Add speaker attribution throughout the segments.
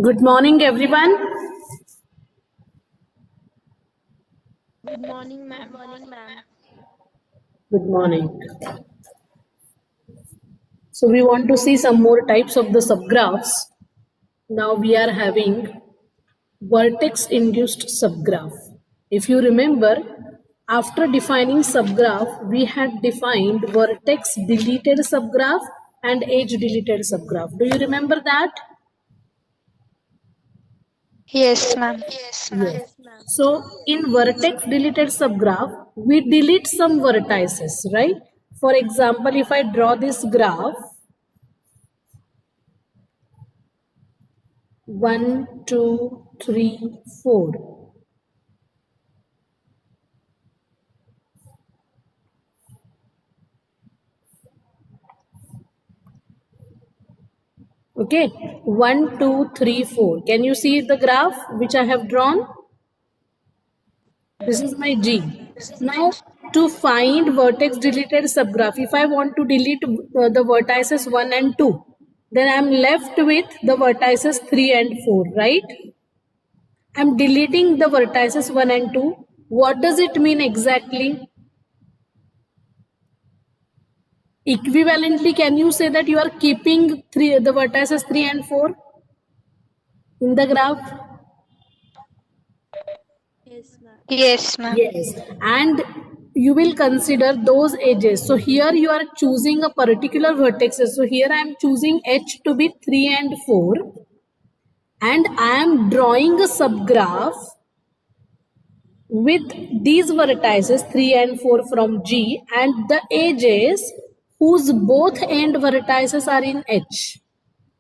Speaker 1: Good morning, everyone.
Speaker 2: Good morning, ma'am.
Speaker 1: Good morning. So we want to see some more types of the subgraphs. Now we are having vertex-induced subgraph. If you remember, after defining subgraph, we had defined vertex-deleted subgraph and edge-deleted subgraph. Do you remember that?
Speaker 3: Yes, ma'am.
Speaker 1: Yes. So in vertex deleted subgraph, we delete some vertices, right? For example, if I draw this graph, 1, 2, 3, 4. Okay, 1, 2, 3, 4. Can you see the graph which I have drawn? This is my G. Now, to find vertex deleted subgraph, if I want to delete the vertices 1 and 2, then I am left with the vertices 3 and 4, right? I am deleting the vertices 1 and 2. What does it mean exactly? Equivalently, can you say that you are keeping the vertices 3 and 4 in the graph?
Speaker 2: Yes, ma'am.
Speaker 3: Yes, ma'am.
Speaker 1: Yes, and you will consider those edges. So here you are choosing a particular vertex. So here I am choosing H to be 3 and 4, and I am drawing a subgraph with these vertices 3 and 4 from G and the edges whose both end vertices are in H.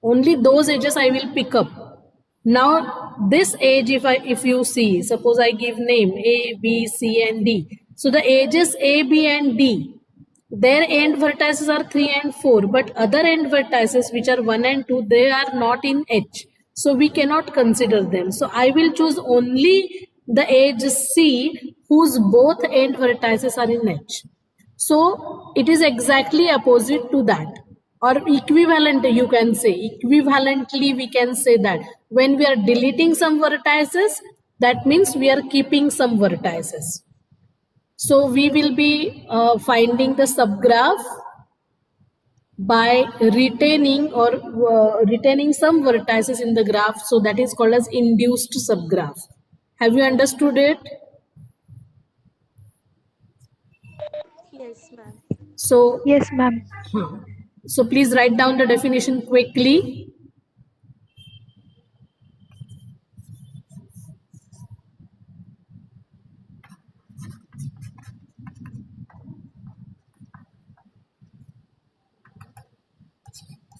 Speaker 1: Only those edges I will pick up. Now this edge, if you see, suppose I give name A, B, C and D. So the edges A, B and D, their end vertices are 3 and 4, but other end vertices which are 1 and 2, they are not in H. So we cannot consider them. So I will choose only the edge C whose both end vertices are in H. So it is exactly opposite to that, or equivalent, you can say. Equivalently, we can say that when we are deleting some vertices, that means we are keeping some vertices. So we will be finding the subgraph by retaining some vertices in the graph. So that is called as induced subgraph. Have you understood it?
Speaker 2: Yes, ma'am.
Speaker 1: So,
Speaker 3: Yes, ma'am.
Speaker 1: so please write down the definition quickly.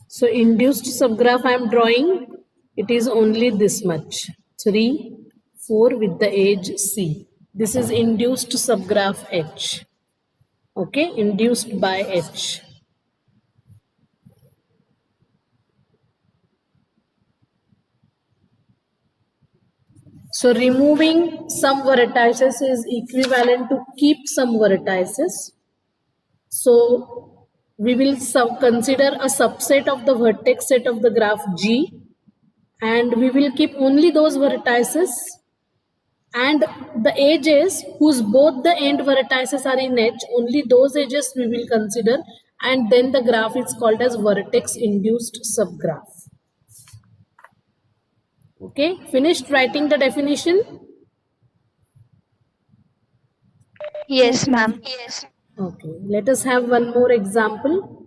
Speaker 1: So induced subgraph I am drawing, it is only this much, 3, 4 with the edge C. This is induced subgraph H. Okay, induced by H. So removing some vertices is equivalent to keep some vertices. So we will consider a subset of the vertex set of the graph G, and we will keep only those vertices and the edges whose both the end vertices are in H, only those edges we will consider, and then the graph is called as vertex induced subgraph. Okay, finished writing the definition?
Speaker 3: Yes, ma'am.
Speaker 1: Okay, let us have one more example.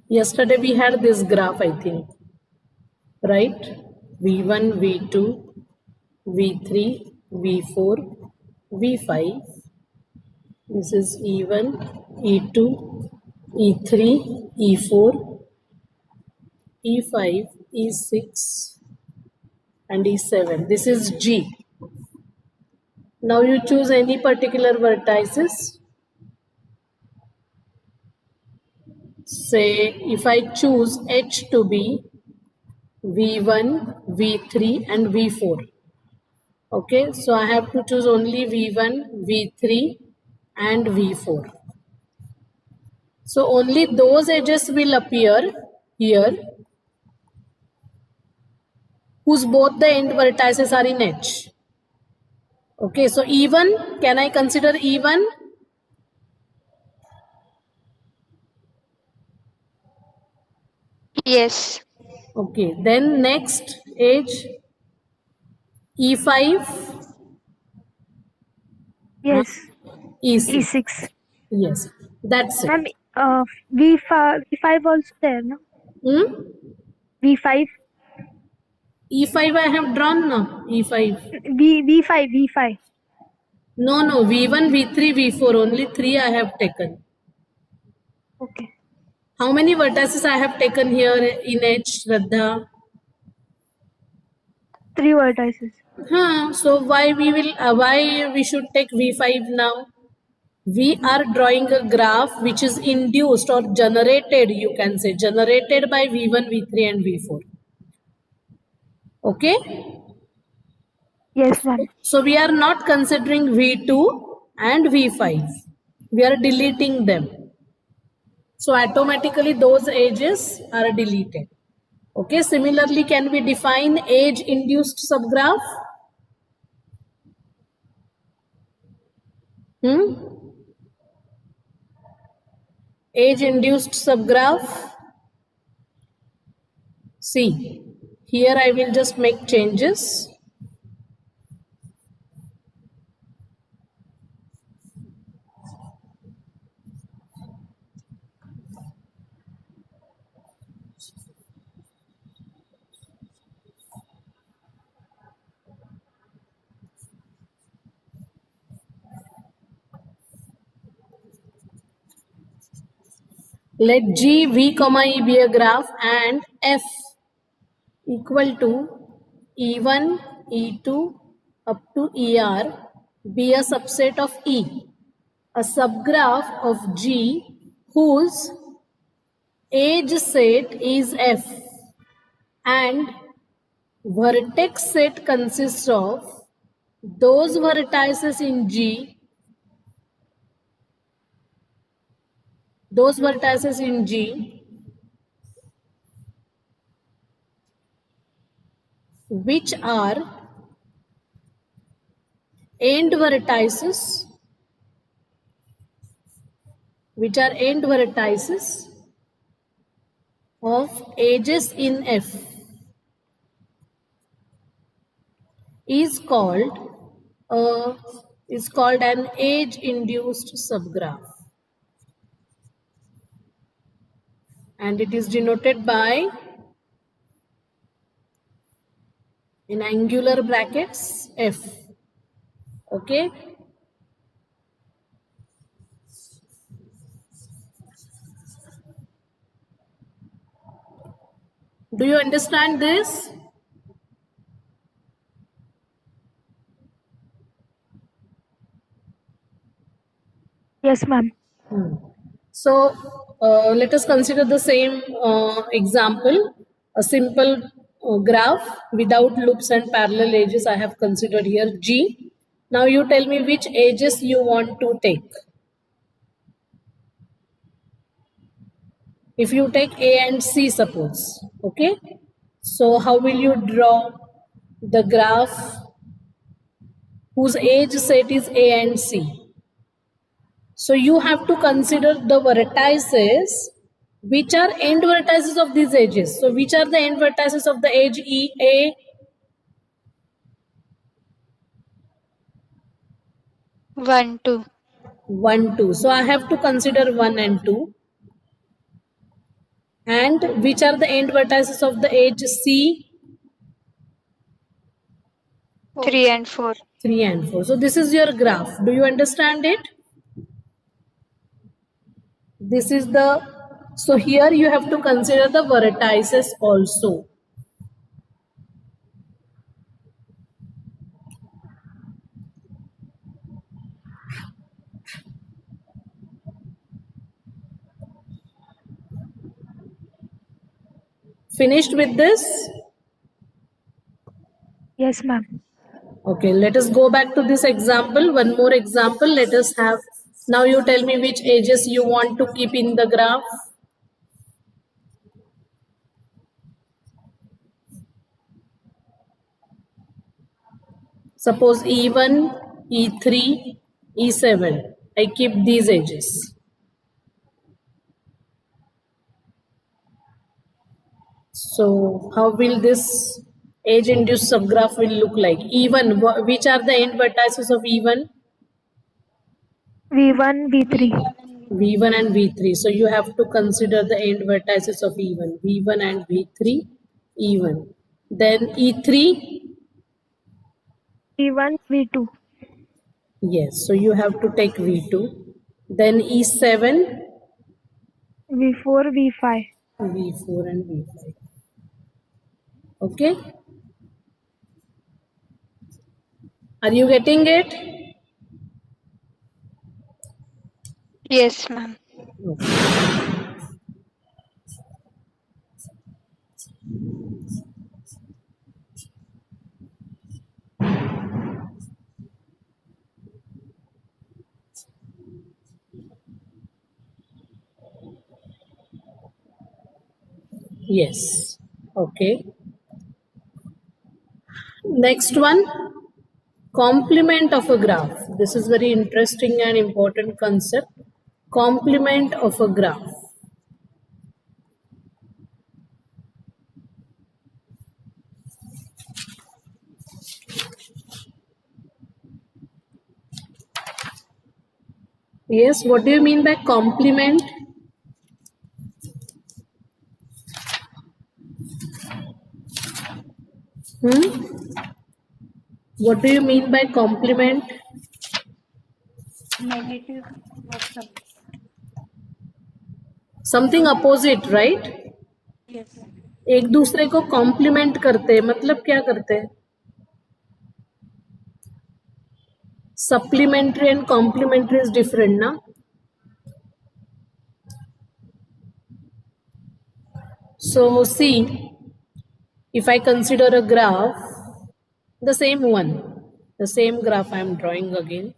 Speaker 1: Yesterday we had this graph, I think, right? V1, V2, V3, V4, V5. This is E1, E2, E3, E4, E5, E6, and E7. This is G. Now you choose any particular vertices. Say if I choose H to be V1, V3 and V4. Okay, so I have to choose only V1, V3 and V4. So only those edges will appear here whose both the end vertices are in H. Okay, so E1, can I consider E1?
Speaker 3: Yes.
Speaker 1: Okay, then next edge E5 and
Speaker 4: Yes.
Speaker 1: E6.
Speaker 4: E6.
Speaker 1: Yes, that's it.
Speaker 4: Ma'am, V5 also there, no?
Speaker 1: Hmm?
Speaker 4: V5.
Speaker 1: E5 I have drawn now. E5.
Speaker 4: V5.
Speaker 1: No, V1, V3, V4. Only three I have taken.
Speaker 4: Okay.
Speaker 1: How many vertices I have taken here in H, Shraddha?
Speaker 4: 3 vertices.
Speaker 1: So why we should take V5 now? We are drawing a graph which is induced or generated, you can say, generated by V1, V3 and V4. Okay?
Speaker 4: Yes, ma'am.
Speaker 1: So we are not considering V2 and V5. We are deleting them. So automatically those edges are deleted. Okay, similarly, can we define age induced subgraph? Age induced subgraph. See, here I will just make changes. Let G, V, comma E be a graph and F equal to E1, E2 up to ER be a subset of E, a subgraph of G whose age set is F and vertex set consists of those vertices in G, which are end vertices of edges in F is called an age induced subgraph, and it is denoted by in angular brackets F. Okay, do you understand this?
Speaker 4: Yes, ma'am.
Speaker 1: So let us consider the same example, a simple graph without loops and parallel edges I have considered here G. Now you tell me which edges you want to take. If you take A and C, suppose, okay? So how will you draw the graph whose age set is A and C? So you have to consider the vertices which are end vertices of these edges. So which are the end vertices of the edge E, A?
Speaker 3: 1, 2.
Speaker 1: 1, 2. So I have to consider 1 and 2. And which are the end vertices of the edge C?
Speaker 3: 3 and 4.
Speaker 1: 3 and 4. So this is your graph. Do you understand it? This is so here you have to consider the vertices also. Finished with this?
Speaker 4: Yes, ma'am.
Speaker 1: Okay, let us go back to this example. One more example. Let us have, now you tell me which edges you want to keep in the graph. Suppose E1, E3, E7. I keep these edges. So how will this edge-induced subgraph will look like? E1, which are the end vertices of E1?
Speaker 4: V1, V3.
Speaker 1: V1 and V3. So you have to consider the end vertices of E1. V1 and V3, E1. Then E3,
Speaker 4: E1, V2.
Speaker 1: yes. So you have to take V2. Then E7,
Speaker 4: V4, V5.
Speaker 1: V4 and V5. Okay. Are you getting it?
Speaker 3: Yes, ma'am.
Speaker 1: Okay. Yes. Okay. Next one, complement of a graph. This is very interesting and important concept. Complement of a graph. Yes, what do you mean by complement? What do you mean by complement?
Speaker 5: Negative of some.
Speaker 1: Something opposite, right?
Speaker 5: Yes.
Speaker 1: एक दूसरे को complement करते हैं, मतलब क्या करते हैं? Supplementary and complementary is different ना. So see, if I consider a graph, the same graph I am drawing again.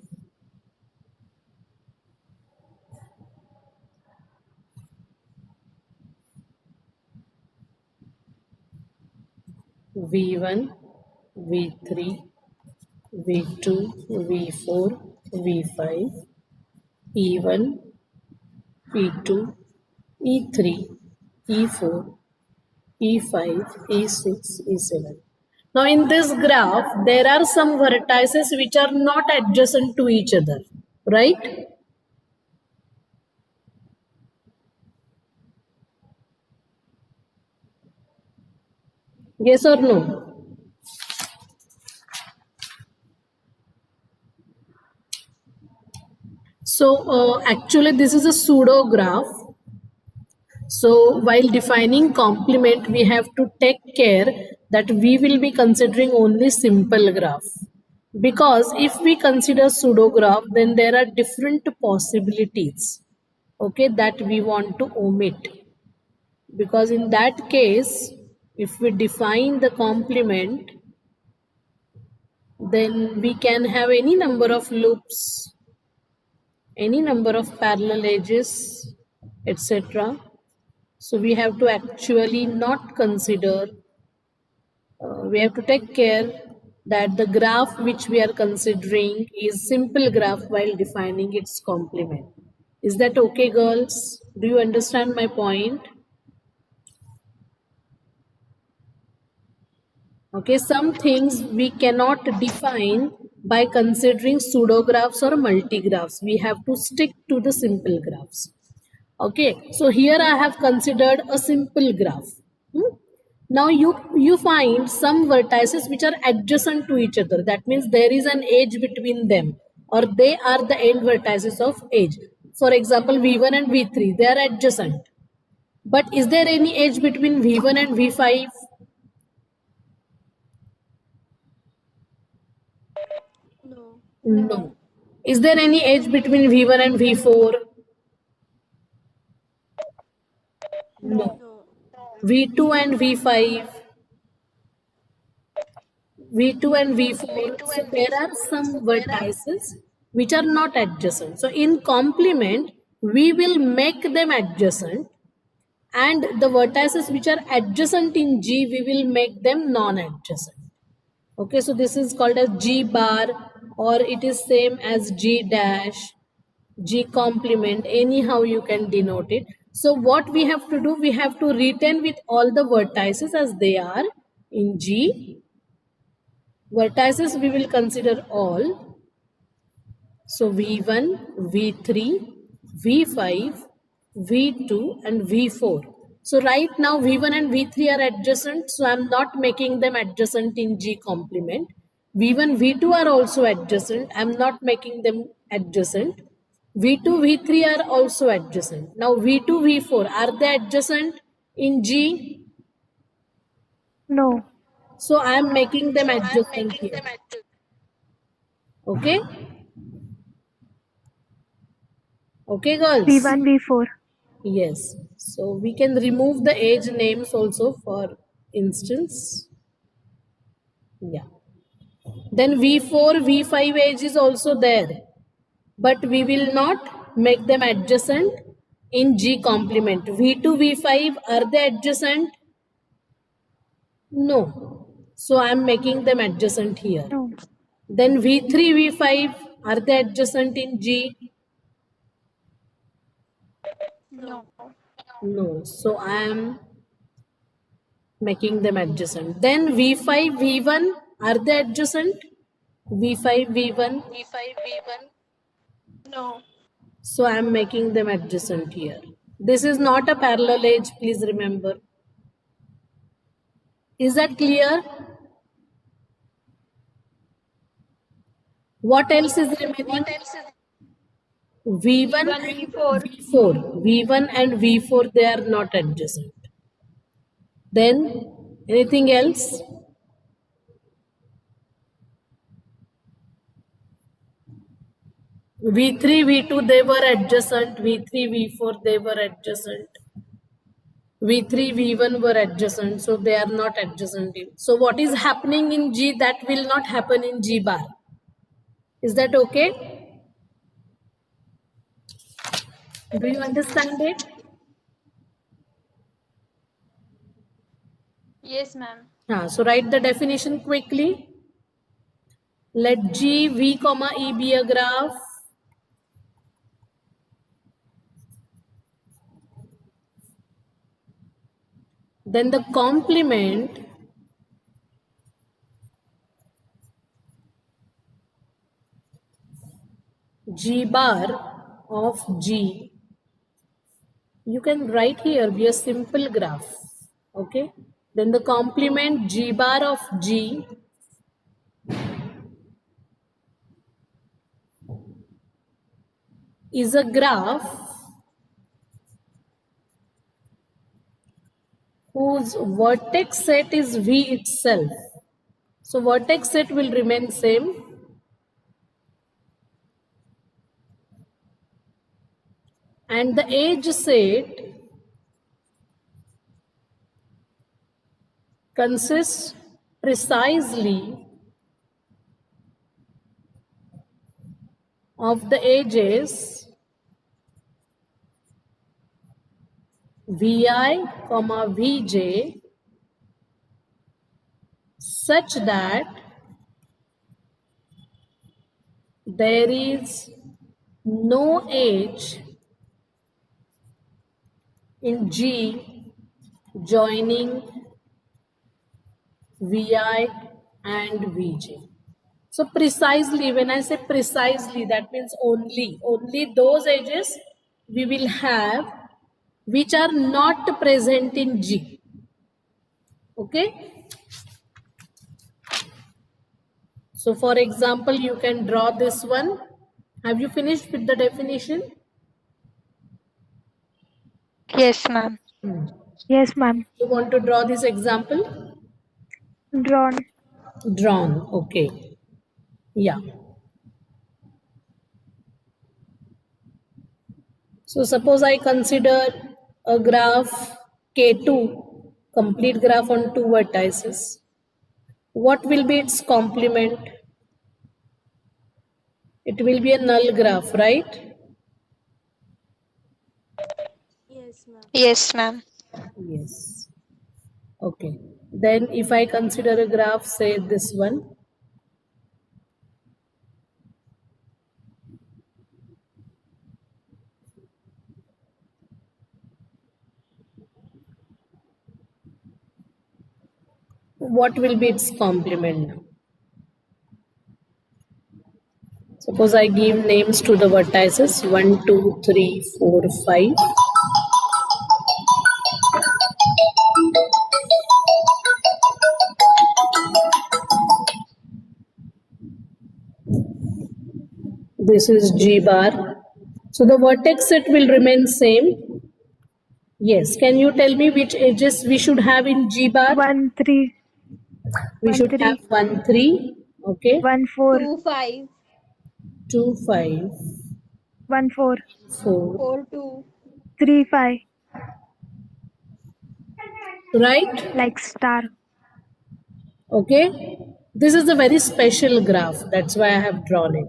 Speaker 1: V1, V3, V2, V4, V5, E1, E2, E3, E4, E5, E6, E7. Now in this graph, there are some vertices which are not adjacent to each other, right? Yes or no? So actually this is a pseudo graph. So while defining complement, we have to take care that we will be considering only simple graph. Because if we consider pseudo graph, then there are different possibilities, okay, that we want to omit. Because in that case, if we define the complement, then we can have any number of loops, any number of parallel edges, etc. So we have to actually not consider, we have to take care that the graph which we are considering is simple graph while defining its complement. Is that okay, girls? Do you understand my point? Okay, some things we cannot define by considering pseudographs or multigraphs. We have to stick to the simple graphs. Okay, so here I have considered a simple graph. Now you find some vertices which are adjacent to each other. That means there is an edge between them, or they are the end vertices of edge. For example, V1 and V3, they are adjacent. But is there any edge between V1 and V5?
Speaker 2: No.
Speaker 1: No. Is there any edge between V1 and V4? No.
Speaker 2: No.
Speaker 1: V2 and V5? V2 and V4. So there are some vertices which are not adjacent. So in complement, we will make them adjacent, and the vertices which are adjacent in G, we will make them non-adjacent. Okay, so this is called as G bar, or it is same as G dash, G complement, anyhow you can denote it. So what we have to do, we have to retain with all the vertices as they are in G. Vertices we will consider all. So V1, V3, V5, V2 and V4. So right now V1 and V3 are adjacent, so I am not making them adjacent in G complement. V1, V2 are also adjacent, I am not making them adjacent. V2, V3 are also adjacent. Now V2, V4, are they adjacent in G?
Speaker 4: No.
Speaker 1: So I am making them adjacent here. Okay? Okay, girls?
Speaker 4: V1, V4.
Speaker 1: Yes. So we can remove the age names also for instance. Yeah. Then V4, V5 age is also there. But we will not make them adjacent in G complement. V2, V5, are they adjacent? No. So I am making them adjacent here.
Speaker 4: No.
Speaker 1: Then V3, V5, are they adjacent in G?
Speaker 2: No.
Speaker 1: No. So I am making them adjacent. Then V5, V1, are they adjacent? V5, V1.
Speaker 2: No.
Speaker 1: So I am making them adjacent here. This is not a parallel edge, please remember. Is that clear? What else is remaining? V1 and V4. V1 and V4, they are not adjacent. Then anything else? V3, V2, they were adjacent. V3, V4, they were adjacent. V3, V1 were adjacent, so they are not adjacent. So what is happening in G that will not happen in G bar? Is that okay? Do you understand it?
Speaker 2: Yes, ma'am.
Speaker 1: So write the definition quickly. Let G, V, comma E be a graph. Then the complement G bar of G, you can write here be a simple graph. Okay. Then the complement G bar of G is a graph whose vertex set is V itself. So vertex set will remain same. And the edge set consists precisely of the edges Vi, Vj such that there is no edge in G joining Vi and Vj. So precisely, when I say precisely, that means only those edges we will have which are not present in G. Okay? So for example, you can draw this one. Have you finished with the definition?
Speaker 3: Yes, ma'am.
Speaker 4: Yes, ma'am.
Speaker 1: You want to draw this example?
Speaker 4: Drawn.
Speaker 1: Drawn, okay. Yeah. So suppose I consider a graph K2, complete graph on two vertices. what will be its complement? It will be a null graph, right?
Speaker 2: Yes, ma'am.
Speaker 3: Yes, ma'am.
Speaker 1: Yes. Okay. Then if I consider a graph, say this one, what will be its complement now? Suppose I give names to the vertices 1, 2, 3, 4, 5. This is G bar. So the vertex set will remain same. Yes. Can you tell me which edges we should have in G bar?
Speaker 4: 1, 3,
Speaker 1: We
Speaker 4: 1,
Speaker 1: should
Speaker 4: 3,
Speaker 1: have 1, 3. Okay.
Speaker 4: 1, 4,
Speaker 2: 2, 5,
Speaker 1: 2, 5,
Speaker 4: 1, 4,
Speaker 1: 4.
Speaker 2: 4, 2.
Speaker 4: 3, 5,
Speaker 1: Right?
Speaker 4: like star.
Speaker 1: Okay. This is a very special graph. That's why I have drawn it.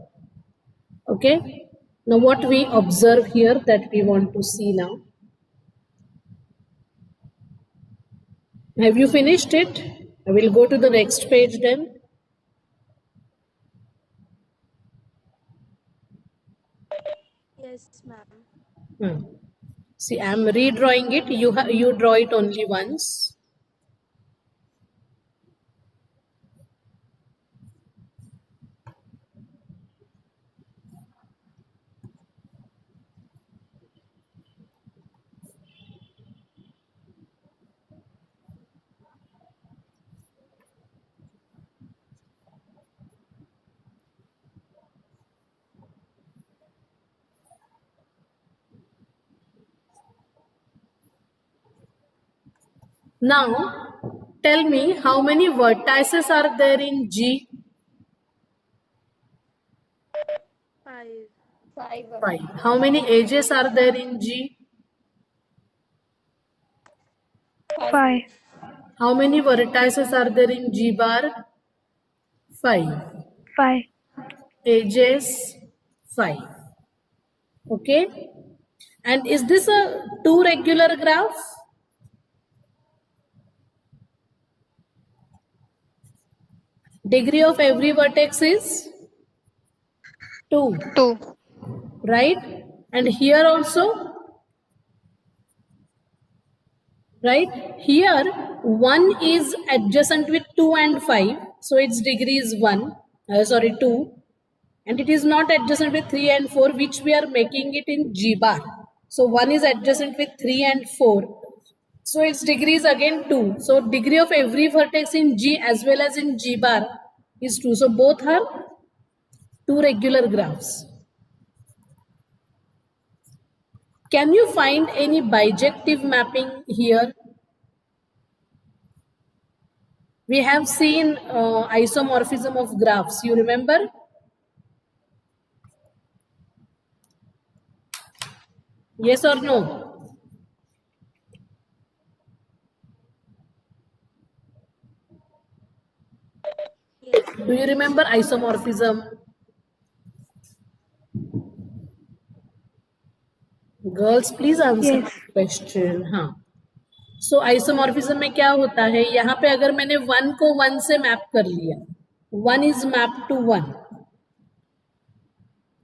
Speaker 1: Okay. Now what we observe here that we want to see now. Have you finished it? I will go to the next page then.
Speaker 2: Yes, ma'am.
Speaker 1: See, I am redrawing it. You draw it only once. Now, tell me how many vertices are there in G?
Speaker 2: 5. 5.
Speaker 1: 5. How many edges are there in G?
Speaker 4: 5,
Speaker 1: How many vertices are there in G bar? 5.
Speaker 4: 5,
Speaker 1: Edges? 5. Okay. And is this a two regular graph? Degree of every vertex is 2.
Speaker 3: 2.
Speaker 1: Right? And here also, right? Here 1 is adjacent with 2 and 5, so its degree is 2, and it is not adjacent with 3 and 4, which we are making it in G bar. So 1 is adjacent with 3 and 4, so its degree is again 2. So degree of every vertex in G as well as in G bar is 2. So both are two regular graphs. Can you find any bijective mapping here? We have seen isomorphism of graphs. You remember? Yes or no?
Speaker 2: Yes.
Speaker 1: Do you remember isomorphism? Girls, please answer
Speaker 4: Yes.
Speaker 1: the question. हाँ. So isomorphism में क्या होता है? यहाँ पे अगर मैंने 1 को 1 से मैप कर लिया, 1 is mapped to 1.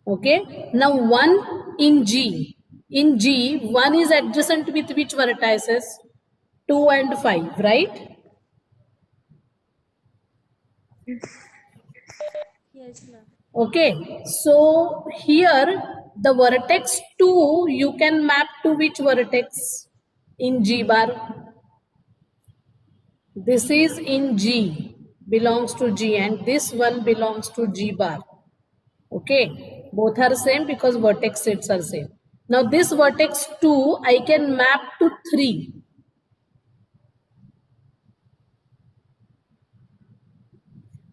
Speaker 1: Okay. Now 1 in G. In G, 1 is adjacent with which vertices? 2 and 5, right?
Speaker 2: Yes, ma'am.
Speaker 1: Okay. So here the vertex 2 you can map to which vertex in G bar? This is in G, belongs to G, and this one belongs to G bar. Okay, both are same because vertex sets are same. Now this vertex 2 I can map to 3.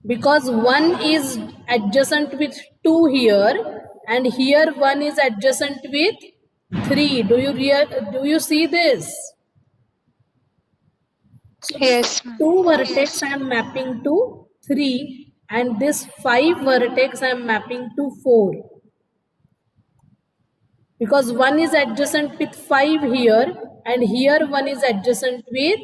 Speaker 1: Because 1 is adjacent with 2 here, and here 1 is adjacent with 3. Do you see this? So
Speaker 3: Yes, ma'am.
Speaker 1: 2 vertex I am mapping to 3 and this 5 vertex I am mapping to 4. Because one is adjacent with 5 here and here one is adjacent with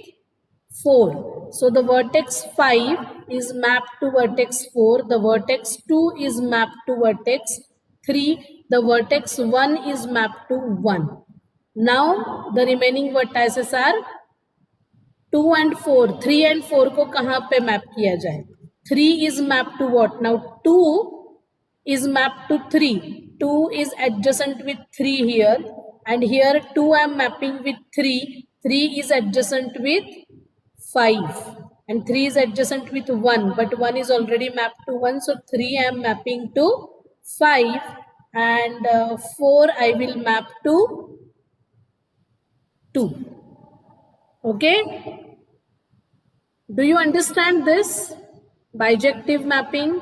Speaker 1: 4. So the vertex 5 is mapped to vertex 4, the vertex 2 is mapped to vertex 3, the vertex 1 is mapped to 1. Now the remaining vertices are 2 and 4. 3 and 4 को कहाँ पे map किया जाए? 3 is mapped to what? Now 2 is mapped to 3. 2 is adjacent with 3 here and here 2 I am mapping with 3. 3 is adjacent with 5 and 3 is adjacent with 1 but 1 is already mapped to 1, so 3 I am mapping to 5 and 4 I will map to 2. Okay? Do you understand this bijective mapping?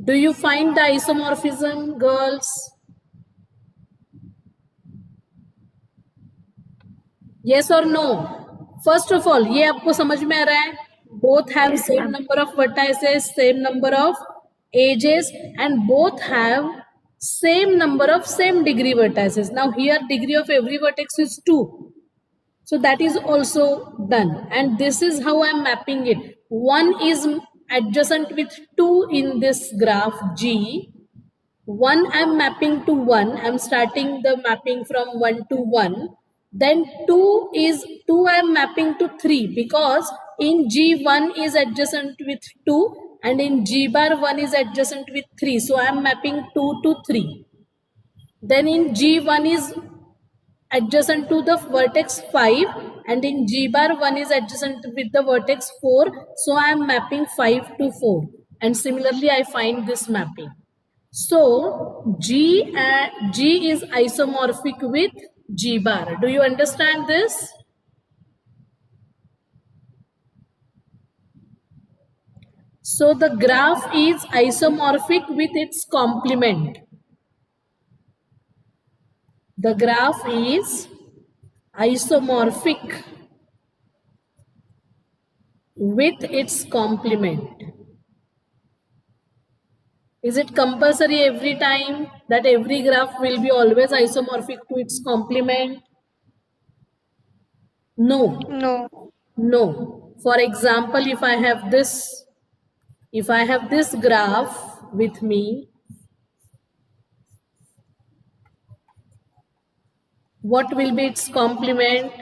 Speaker 1: Do you find the isomorphism, girls? Yes or no? First of all, ये आपको समझ में आ रहा है? Both have
Speaker 4: Yes,
Speaker 1: same
Speaker 4: ma'am.
Speaker 1: number of vertices, same number of edges, and both have same number of same degree vertices. Now here degree of every vertex is 2. So that is also done. And this is how I am mapping it. 1 is adjacent with 2 in this graph G. 1 I am mapping to 1. I am starting the mapping from 1 to 1. Then 2 I am mapping to 3 because in G 1 is adjacent with 2 and in G bar 1 is adjacent with 3. So I am mapping 2 to 3. Then in G 1 is adjacent to the vertex 5 and in G bar 1 is adjacent with the vertex 4. So I am mapping 5 to 4 and similarly I find this mapping. So G is isomorphic with G bar. Do you understand this? So the graph is isomorphic with its complement. The graph is isomorphic with its complement. Is it compulsory every time that every graph will be always isomorphic to its complement? No.
Speaker 3: No.
Speaker 1: No. For example, if I have this graph with me, what will be its complement?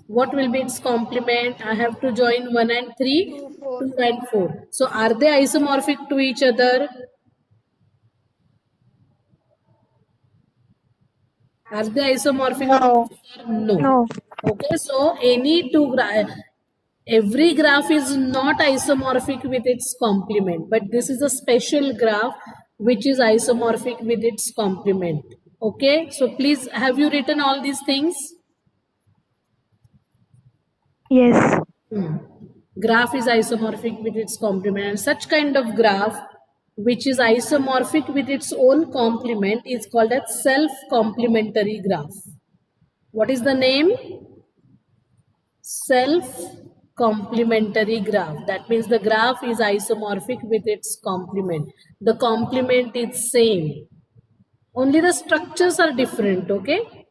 Speaker 1: What will be its complement? I have to join 1 and 3, 2 and 4. So are they isomorphic to each other? Are they isomorphic?
Speaker 3: No.
Speaker 1: No.
Speaker 4: No.
Speaker 1: Okay, so every graph is not isomorphic with its complement, but this is a special graph which is isomorphic with its complement. Okay, so please, have you written all these things?
Speaker 4: Yes.
Speaker 1: Graph is isomorphic with its complement, and such kind of graph which is isomorphic with its own complement is called as self-complementary graph. What is the name? Self-complementary graph. That means the graph is isomorphic with its complement. The complement is same. Only the structures are different, okay?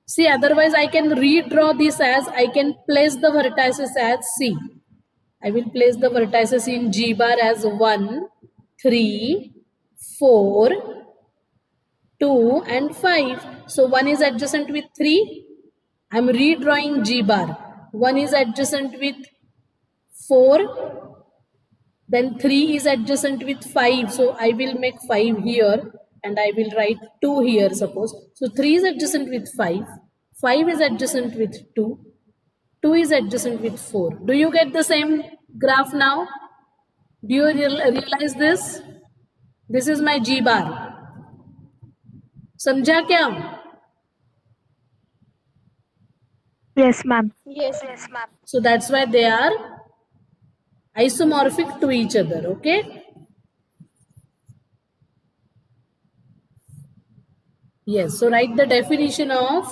Speaker 1: See, otherwise I can redraw this as, I can place the vertices as C. I will place the vertices in G bar as 1, 3, 4, 2 and 5. So 1 is adjacent with 3. I am redrawing G bar. 1 is adjacent with 4. Then 3 is adjacent with 5. So I will make 5 here and I will write 2 here suppose. So 3 is adjacent with 5. 5 is adjacent with 2. 2 is adjacent with 4. Do you get the same graph now? Do you realize this? This is my G bar. समझा क्या?
Speaker 4: Yes, ma'am.
Speaker 2: Yes.
Speaker 1: So that's why they are isomorphic to each other, okay? Yes, so write the definition of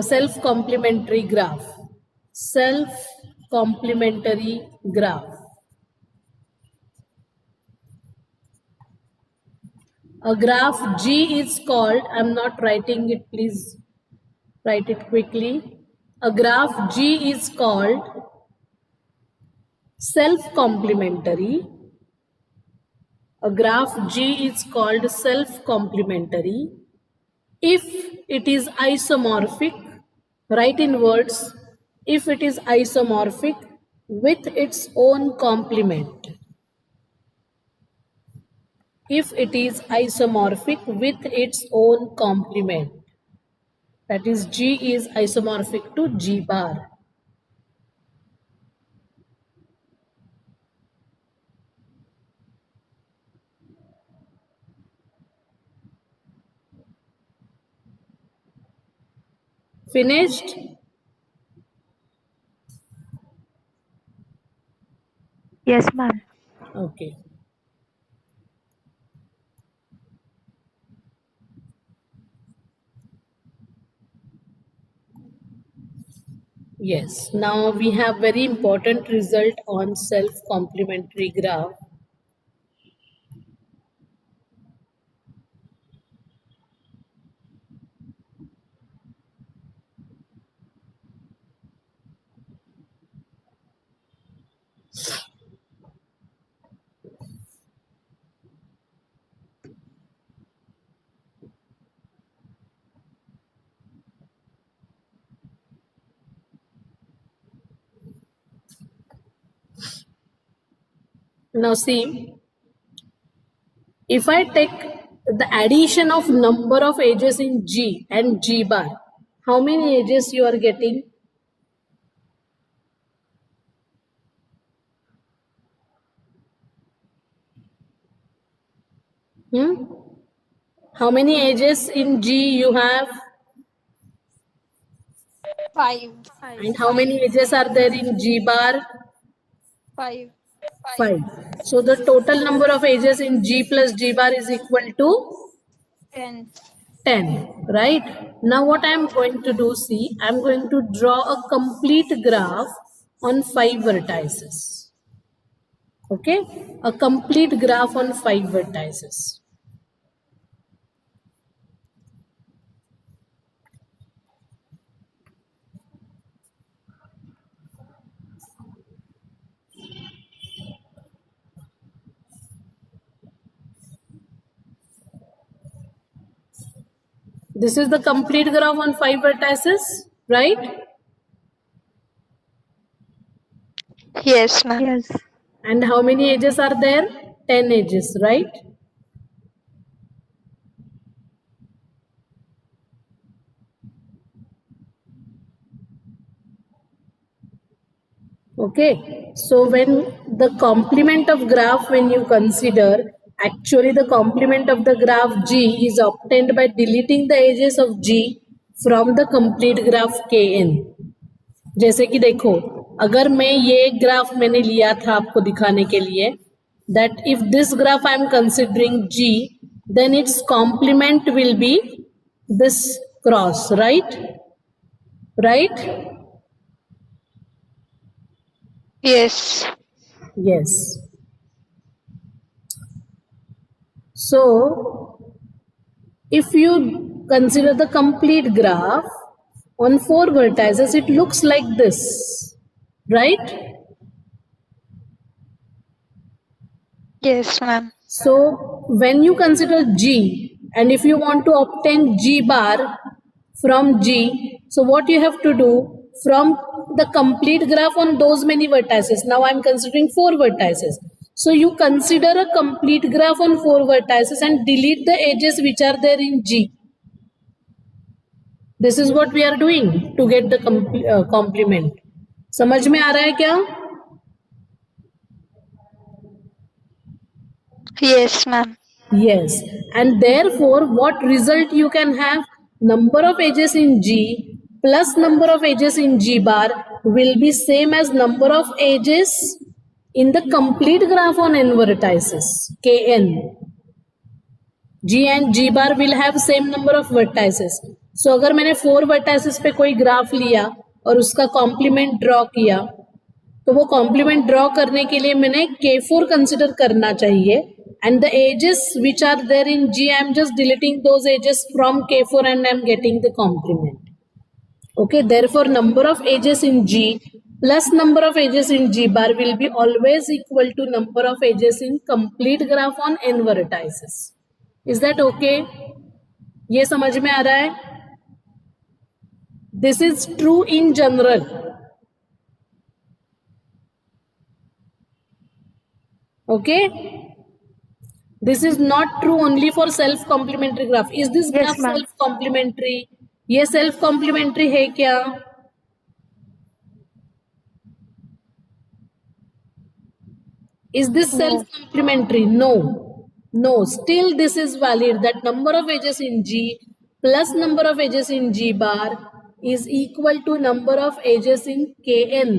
Speaker 1: self-complementary graph. Self-complementary graph. A graph G is called, I'm not writing it, please write it quickly. A graph G is called self-complementary. A graph G is called self-complementary if it is isomorphic. Write in words, if it is isomorphic with its own complement. If it is isomorphic with its own complement. That is, G is isomorphic to G bar. Finished?
Speaker 4: Yes, ma'am.
Speaker 1: Okay. Yes, now we have very important result on self-complementary graph. Now see, if I take the addition of number of edges in G and G bar, how many edges you are getting? How many edges in G you have?
Speaker 3: 5.
Speaker 1: And how many edges are there in G bar?
Speaker 3: 5.
Speaker 1: 5. So the total number of edges in G plus G bar is equal to
Speaker 3: 10.
Speaker 1: 10, right? Now what I am going to do, see, I am going to draw a complete graph on 5 vertices. Okay? A complete graph on 5 vertices. This is the complete graph on 5 vertices, right?
Speaker 3: Yes, ma'am.
Speaker 4: Yes.
Speaker 1: And how many edges are there? 10 edges, right? Okay, so when the complement of graph, when you consider, actually the complement of the graph G is obtained by deleting the edges of G from the complete graph Kn. जैसे कि देखो, अगर मैं ये graph मैंने लिया था आपको दिखाने के लिए, that if this graph I am considering G, then its complement will be this cross, right? Right?
Speaker 3: Yes.
Speaker 1: Yes. So, if you consider the complete graph on 4 vertices, it looks like this, right?
Speaker 3: Yes, ma'am.
Speaker 1: So, when you consider G, and if you want to obtain G bar from G, so what you have to do from the complete graph on those many vertices. Now I am considering 4 vertices. So you consider a complete graph on 4 vertices and delete the edges which are there in G. This is what we are doing to get the complement. समझ में आ रहा है क्या?
Speaker 3: Yes, ma'am.
Speaker 1: Yes, and therefore what result you can have? Number of edges in G plus number of edges in G bar will be same as number of edges in the complete graph on n vertices, Kn. G and G bar will have same number of vertices. So अगर मैंने 4 vertices पे कोई graph लिया और उसका complement draw किया, तो वो कॉम्प्लीमेंट ड्रॉ करने के लिए मैंने K4 कंसिडर करना चाहिए, and the edges which are there in G, I am just deleting those edges from K4 and I am getting the complement. Okay, therefore number of edges in G plus number of edges in G bar will be always equal to number of edges in complete graph on n vertices. Is that okay? ये समझ में आ रहा है? This is true in general. Okay? This is not true only for self complementary graph. Is this
Speaker 4: Yes,
Speaker 1: graph
Speaker 4: ma'am.
Speaker 1: self complementary? ये self complementary है क्या? Is this self complementary? No. No, still this is valid, that number of edges in G plus number of edges in G bar is equal to number of edges in Kn.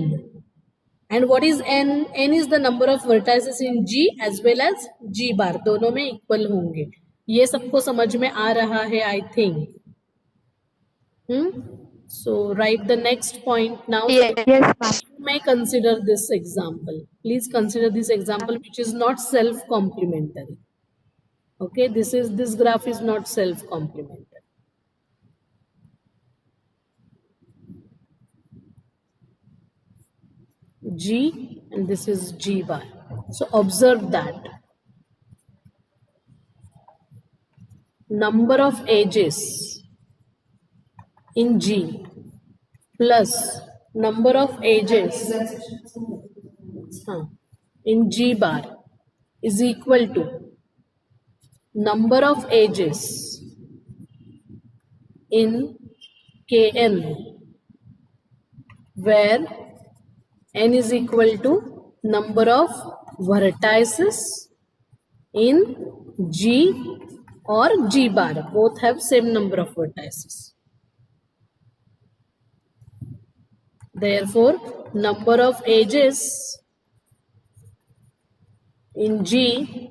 Speaker 1: And what is n? N is the number of vertices in G as well as G bar. दोनों में equal होंगे. ये सबको समझ में आ रहा है, I think. So write the next point now.
Speaker 3: Yes.
Speaker 4: Yes, ma'am.
Speaker 1: You may consider this example. Please consider this example which is not self-complementary. Okay, this graph is not self-complementary. G and this is G bar. So observe that. Number of edges in G plus number of edges in G bar is equal to number of edges in Kn, where n is equal to number of vertices in G or G bar. Both have same number of vertices. Therefore, number of edges in G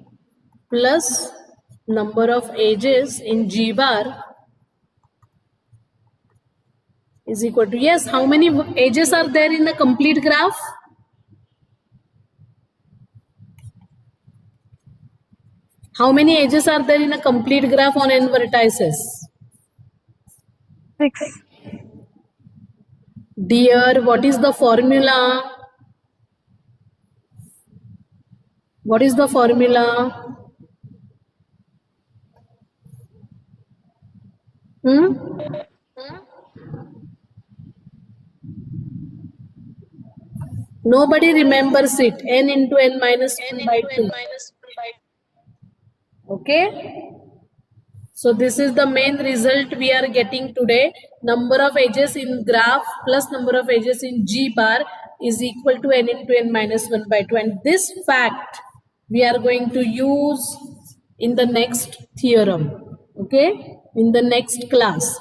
Speaker 1: plus number of edges in G bar is equal to, yes, how many edges are there in a complete graph? How many edges are there in a complete graph on n vertices?
Speaker 4: 6.
Speaker 1: Dear, what is the formula? What is the formula? Nobody remembers it. N into n minus 1 by 2. Okay? So this is the main result we are getting today. Number of edges in graph plus number of edges in G bar is equal to n into n minus 1 by 2. And this fact we are going to use in the next theorem. Okay? In the next class.